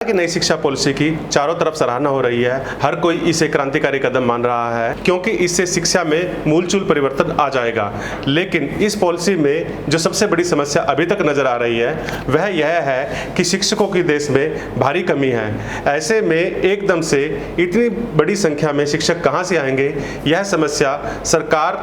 कि नई शिक्षा पॉलिसी की चारों तरफ सराहना हो रही है। हर कोई इसे क्रांतिकारी कदम मान रहा है क्योंकि इससे शिक्षा में मूलचूल परिवर्तन आ जाएगा। लेकिन इस पॉलिसी में जो सबसे बड़ी समस्या अभी तक नजर आ रही है वह यह है कि शिक्षकों की देश में भारी कमी है। ऐसे में एकदम से इतनी बड़ी संख्या में शिक्षक कहां से आएंगे, यह समस्या सरकार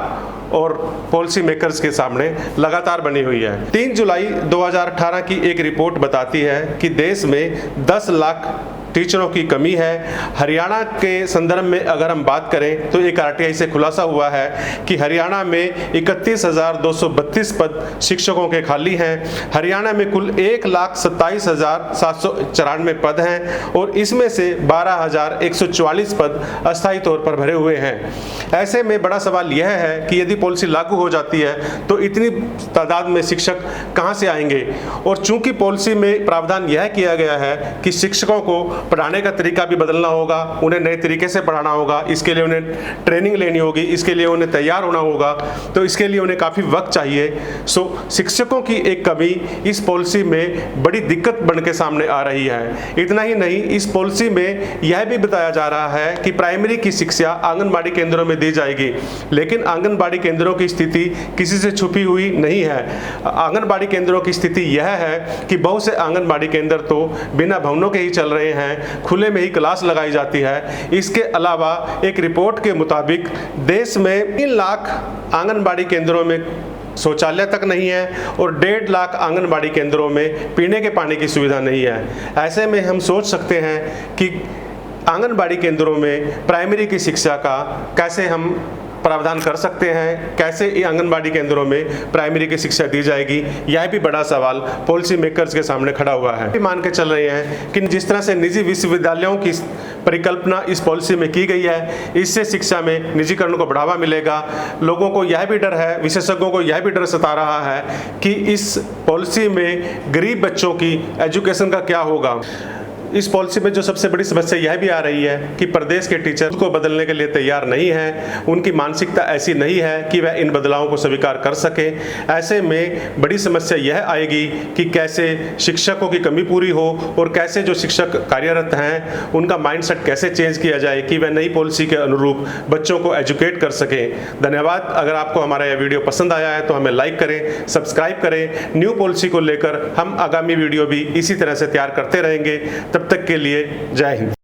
और पॉलिसी मेकर्स के सामने लगातार बनी हुई है। 3 जुलाई 2018 की एक रिपोर्ट बताती है कि देश में 10 लाख टीचरों की कमी है। हरियाणा के संदर्भ में अगर हम बात करें तो एक आरटीआई से खुलासा हुआ है कि हरियाणा में 31,232 पद शिक्षकों के खाली हैं। हरियाणा में कुल 1,27,794 पद हैं और इसमें से 12,144 पद अस्थायी तौर पर भरे हुए हैं। ऐसे में बड़ा सवाल यह है कि यदि पॉलिसी लागू हो जाती है तो इतनी तादाद में शिक्षक कहां से आएंगे। और चूंकि पॉलिसी में प्रावधान यह किया गया है कि शिक्षकों को पढ़ाने का तरीका भी बदलना होगा, उन्हें नए तरीके से पढ़ाना होगा, इसके लिए उन्हें ट्रेनिंग लेनी होगी, इसके लिए उन्हें तैयार होना होगा, तो इसके लिए उन्हें काफ़ी वक्त चाहिए। शिक्षकों की एक कमी इस पॉलिसी में बड़ी दिक्कत बन के सामने आ रही है। इतना ही नहीं, इस पॉलिसी में यह भी बताया जा रहा है कि प्राइमरी की शिक्षा आंगनबाड़ी केंद्रों में दी जाएगी, लेकिन आंगनबाड़ी केंद्रों की स्थिति किसी से छुपी हुई नहीं है। आंगनबाड़ी केंद्रों की स्थिति यह है कि बहुत से आंगनबाड़ी केंद्र तो बिना भवनों के ही चल रहे हैं, खुले में ही क्लास लगाई जाती है। इसके अलावा एक रिपोर्ट के मुताबिक देश में 3 लाख आंगनबाड़ी केंद्रों में शौचालय तक नहीं है और 1.5 लाख आंगनबाड़ी केंद्रों में पीने के पानी की सुविधा नहीं है। ऐसे में हम सोच सकते हैं कि आंगनबाड़ी केंद्रों में प्राइमरी की शिक्षा का कैसे हम प्रावधान कर सकते हैं, कैसे आंगनबाड़ी केंद्रों में प्राइमरी की शिक्षा दी जाएगी। यह भी बड़ा सवाल पॉलिसी मेकर्स के सामने खड़ा हुआ है। मान के चल रहे हैं कि जिस तरह से निजी विश्वविद्यालयों की परिकल्पना इस पॉलिसी में की गई है, इससे शिक्षा में निजीकरण को बढ़ावा मिलेगा। लोगों को यह भी डर है, विशेषज्ञों को यह भी डर सता रहा है कि इस पॉलिसी में गरीब बच्चों की एजुकेशन का क्या होगा। इस पॉलिसी में जो सबसे बड़ी समस्या यह भी आ रही है कि प्रदेश के टीचर को बदलने के लिए तैयार नहीं हैं। उनकी मानसिकता ऐसी नहीं है कि वह इन बदलावों को स्वीकार कर सकें। ऐसे में बड़ी समस्या यह आएगी कि कैसे शिक्षकों की कमी पूरी हो और कैसे जो शिक्षक कार्यरत हैं उनका माइंडसेट कैसे चेंज किया जाए कि वह नई पॉलिसी के अनुरूप बच्चों को एजुकेट कर सकें। धन्यवाद। अगर आपको हमारा यह वीडियो पसंद आया है तो हमें लाइक करें, सब्सक्राइब करें। न्यू पॉलिसी को लेकर हम आगामी वीडियो भी इसी तरह से तैयार करते रहेंगे। तब तक के लिए जय हिंद।